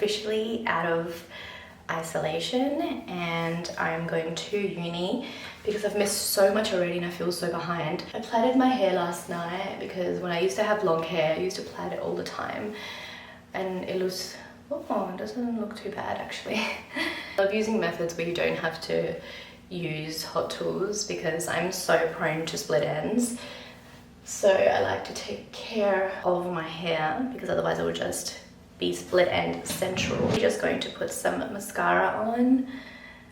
officially out of isolation and I'm going to uni because I've missed so much already and I feel so behind. I plaited my hair last night because when I used to have long hair, I used to plait it all the time and it looks, oh, it doesn't look too bad actually. I love using methods where you don't have to use hot tools because I'm so prone to split ends. So I like to take care of my hair because otherwise it will just be split end central. I'm just going to put some mascara on.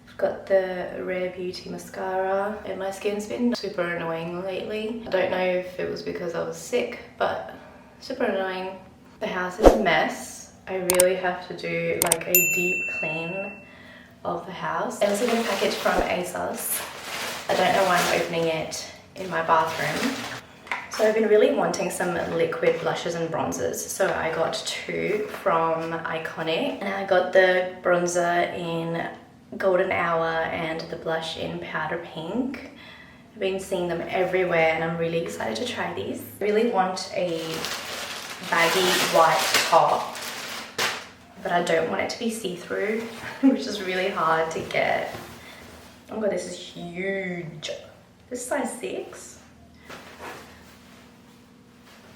I've got the Rare Beauty mascara and my skin's been super annoying lately. I don't know if it was because I was sick, but super annoying. The house is a mess. I really have to do like a deep clean of the house. I also got a package from ASOS. I don't know why I'm opening it in my bathroom. So I've been really wanting some liquid blushes and bronzers. So I got two from Iconic and I got the bronzer in Golden Hour and the blush in Powder Pink. I've been seeing them everywhere and I'm really excited to try these. I really want a baggy white top, but I don't want it to be see-through, which is really hard to get. Oh my god, this is huge. This is size 6.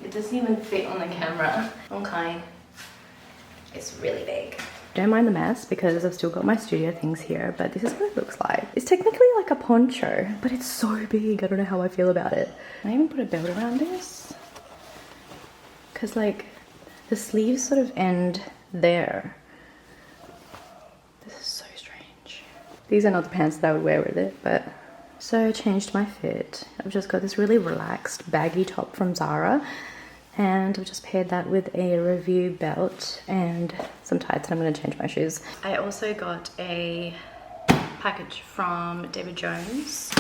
It doesn't even fit on the camera. Okay. It's really big. Don't mind the mess because I've still got my studio things here, but this is what it looks like. It's technically like a poncho, but it's so big. I don't know how I feel about it. Can I even put a belt around this? Because like the sleeves sort of end there. This is so strange. These are not the pants that I would wear with it, but so I changed my fit. I've just got this really relaxed baggy top from Zara and I've just paired that with a review belt and some tights and I'm going to change my shoes. I also got a package from David Jones.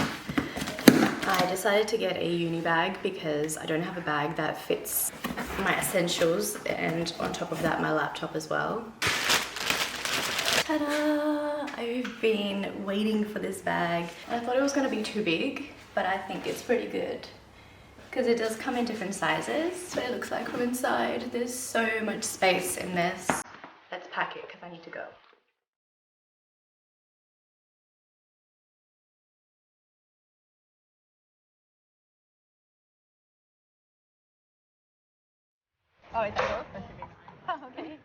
I decided to get a uni bag because I don't have a bag that fits my essentials and on top of that my laptop as well. Ta-da! I've been waiting for this bag. I thought it was going to be too big, but I think it's pretty good because it does come in different sizes. So it looks like from inside. There's so much space in this. Let's pack it because I need to go. Oh, it's also supposed to be mine. Oh, okay.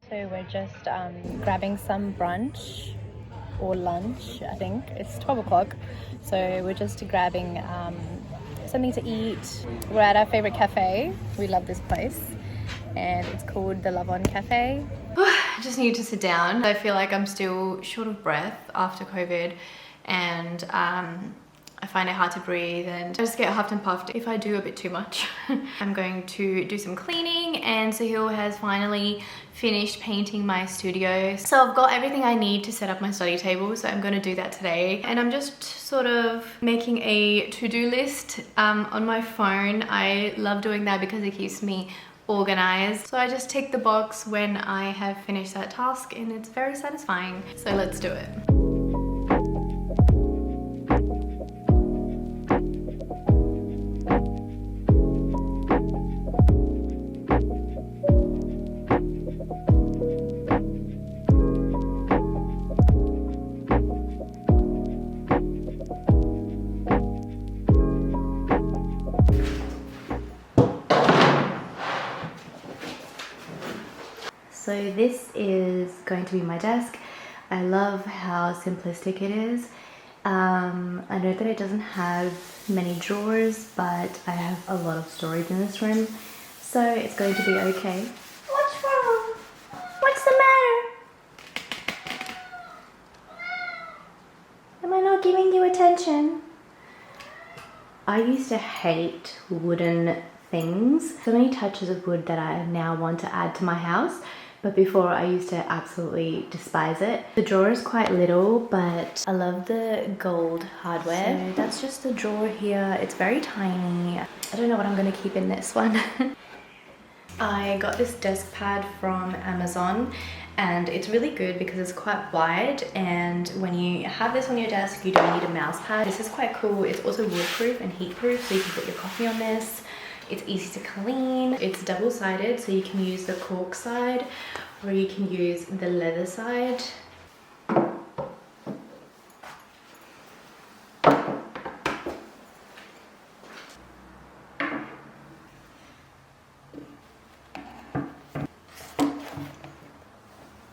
So we're just grabbing some brunch or lunch, I think. It's 12 o'clock. So we're just grabbing something to eat. We're at our favorite cafe. We love this place. And it's called the Love On Cafe. I just need to sit down. I feel like I'm still short of breath after COVID and I find it hard to breathe and I just get huffed and puffed if I do a bit too much. I'm going to do some cleaning and Sahil has finally finished painting my studio. So I've got everything I need to set up my study table, so I'm going to do that today. And I'm just sort of making a to-do list on my phone. I love doing that because it keeps me organized. So I just tick the box when I have finished that task and it's very satisfying. So let's do it. So this is going to be my desk. I love how simplistic it is. I know that it doesn't have many drawers, but I have a lot of storage in this room, so it's going to be okay. What's wrong? What's the matter? Am I not giving you attention? I used to hate wooden things. So many touches of wood that I now want to add to my house. But before I used to absolutely despise it. The drawer is quite little, but I love the gold hardware. So that's just the drawer here. It's very tiny. I don't know what I'm gonna keep in this one. I got this desk pad from Amazon and it's really good because it's quite wide, and when you have this on your desk you don't need a mouse pad. This is quite cool. It's also waterproof and heat proof, so you can put your coffee on this. It's easy to clean. It's double-sided, so you can use the cork side or you can use the leather side.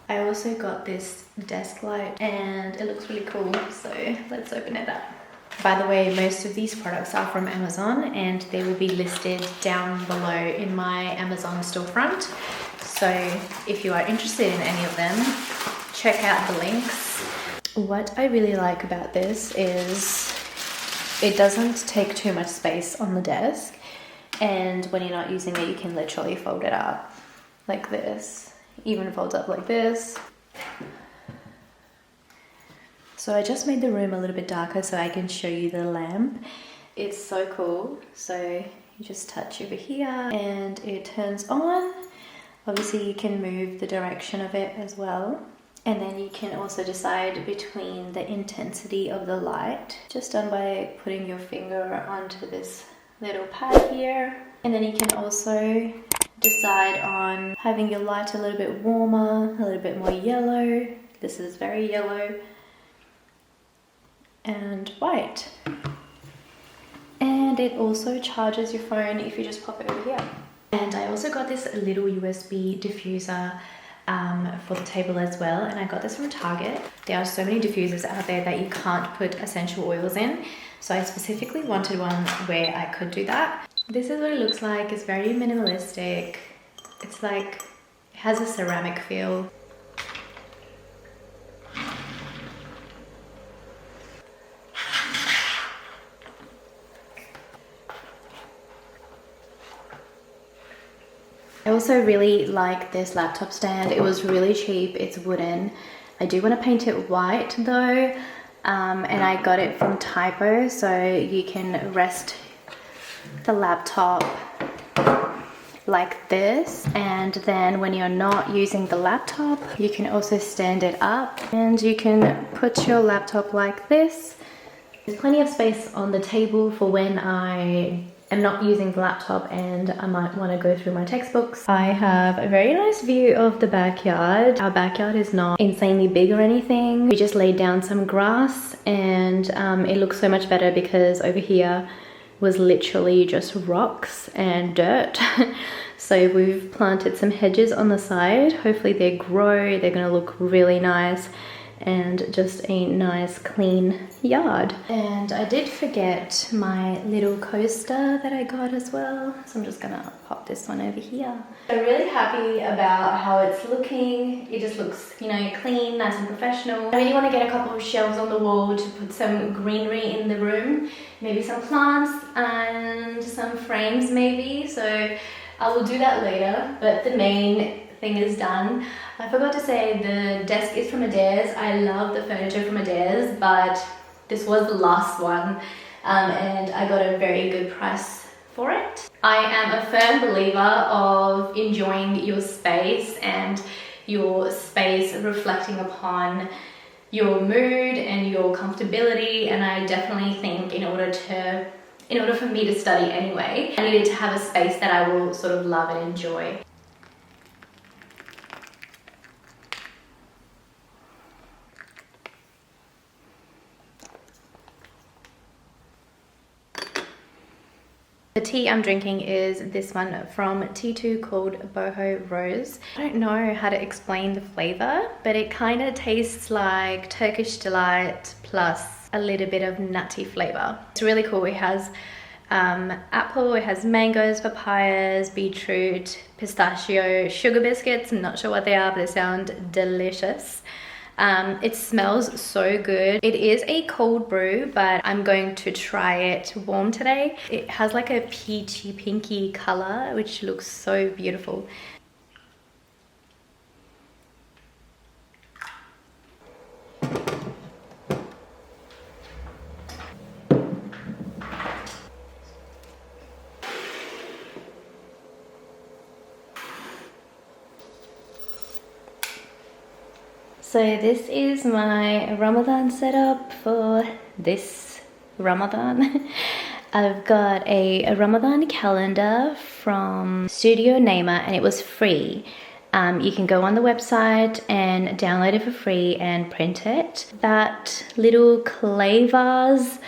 I also got this desk light and it looks really cool, so let's open it up. By the way, most of these products are from Amazon and they will be listed down below in my Amazon storefront. So if you are interested in any of them, check out the links. What I really like about this is it doesn't take too much space on the desk, and when you're not using it, you can literally fold it up like this. Even folds up like this. So I just made the room a little bit darker so I can show you the lamp. It's so cool. So you just touch over here and it turns on. Obviously you can move the direction of it as well. And then you can also decide between the intensity of the light, just done by putting your finger onto this little pad here. And then you can also decide on having your light a little bit warmer, a little bit more yellow. This is very yellow. And white. And it also charges your phone if you just pop it over here. And I also got this little USB diffuser for the table as well, and I got this from Target. There are so many diffusers out there that you can't put essential oils in, so I specifically wanted one where I could do that. This is what it looks like. It's very minimalistic. It's like, it has a ceramic feel. I also really like this laptop stand. It was really cheap. It's wooden. I do want to paint it white though, and I got it from Typo, so you can rest the laptop like this, and then when you're not using the laptop you can also stand it up and you can put your laptop like this. There's plenty of space on the table for when I am not using the laptop and I might want to go through my textbooks. I have a very nice view of the backyard. Our backyard is not insanely big or anything. We just laid down some grass and it looks so much better because over here was literally just rocks and dirt. So we've planted some hedges on the side. Hopefully they grow, they're gonna look really nice, and just a nice clean yard. And I did forget my little coaster that I got as well, so I'm just gonna pop this one over here. I'm really happy about how it's looking. It just looks, you know, clean, nice and professional. I really want to get a couple of shelves on the wall to put some greenery in the room, maybe some plants and some frames maybe, so I will do that later, but the main thing is done. I forgot to say the desk is from Adairs. I love the furniture from Adairs, but this was the last one and I got a very good price for it. I am a firm believer of enjoying your space and your space reflecting upon your mood and your comfortability, and I definitely think in order for me to study anyway, I needed to have a space that I will sort of love and enjoy. The tea I'm drinking is this one from T2 called Boho Rose. I don't know how to explain the flavor, but it kind of tastes like Turkish Delight plus a little bit of nutty flavor. It's really cool. It has apple, it has mangoes, papayas, beetroot, pistachio, sugar biscuits. I'm not sure what they are, but they sound delicious. It smells so good. It is a cold brew, but I'm going to try it warm today. It has like a peachy pinky color, which looks so beautiful. So this is my Ramadan setup for this Ramadan. I've got a Ramadan calendar from Studio Neymar and it was free. You can go on the website and download it for free and print it. That little clay vase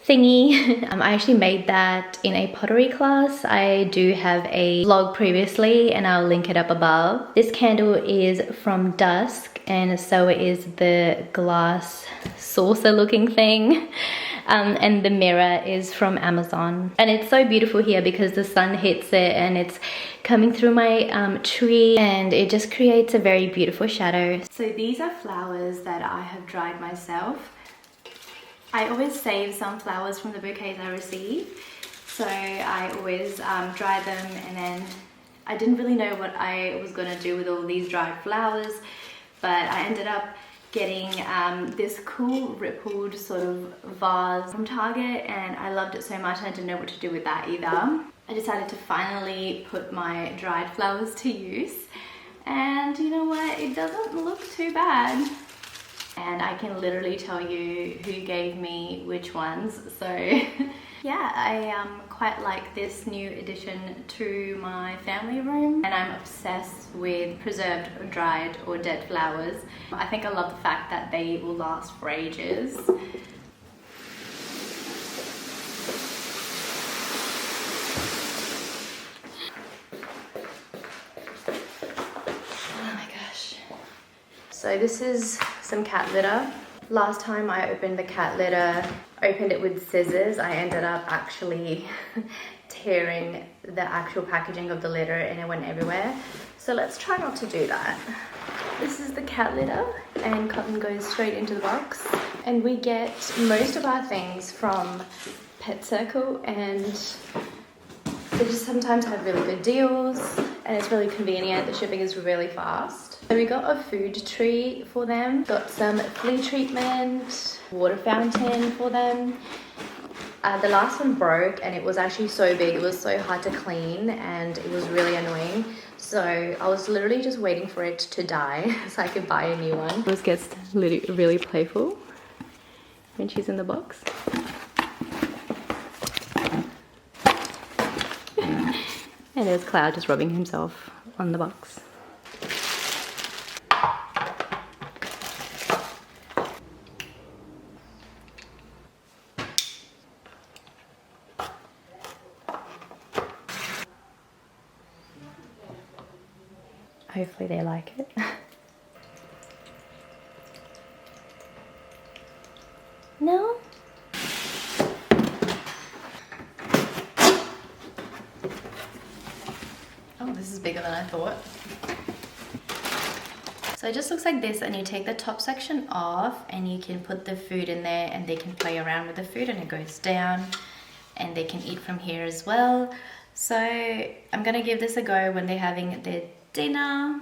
thingy, I actually made that in a pottery class. I do have a vlog previously and I'll link it up above. This candle is from Dusk and so is the glass saucer looking thing. And the mirror is from Amazon. And it's so beautiful here because the sun hits it and it's coming through my tree and it just creates a very beautiful shadow. So these are flowers that I have dried myself. I always save some flowers from the bouquets I receive. So I always dry them, and then I didn't really know what I was gonna do with all these dried flowers, but I ended up getting this cool rippled sort of vase from Target, and I loved it so much and I didn't know what to do with that either. I decided to finally put my dried flowers to use, and you know what, it doesn't look too bad. And I can literally tell you who gave me which ones. So yeah, I quite like this new addition to my family room, and I'm obsessed with preserved or dried or dead flowers. I think I love the fact that they will last for ages. Oh my gosh. So this is some cat litter. Last time I opened the cat litter, opened it with scissors, I ended up actually tearing the actual packaging of the litter and it went everywhere. So let's try not to do that. This is the cat litter and cotton goes straight into the box. And we get most of our things from Pet Circle, and they just sometimes have really good deals and it's really convenient. The shipping is really fast. So we got a food tree for them, got some flea treatment, water fountain for them. The last one broke and it was actually so big, it was so hard to clean and it was really annoying. So I was literally just waiting for it to die so I could buy a new one. Rose gets really playful when she's in the box. And there's Cloud just rubbing himself on the box. Hopefully they like it. No? Oh, this is bigger than I thought. So it just looks like this, and you take the top section off and you can put the food in there and they can play around with the food and it goes down and they can eat from here as well. So I'm gonna give this a go when they're having their dinner.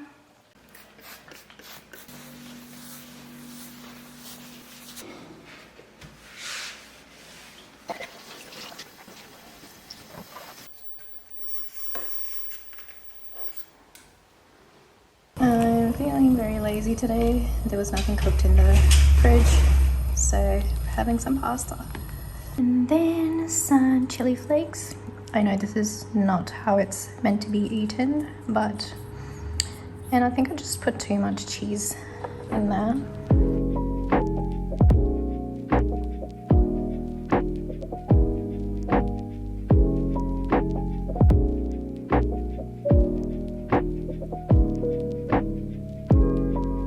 I'm feeling very lazy today. There was nothing cooked in the fridge, so we're having some pasta. And then some chili flakes. I know this is not how it's meant to be eaten, but... And I think I just put too much cheese in there.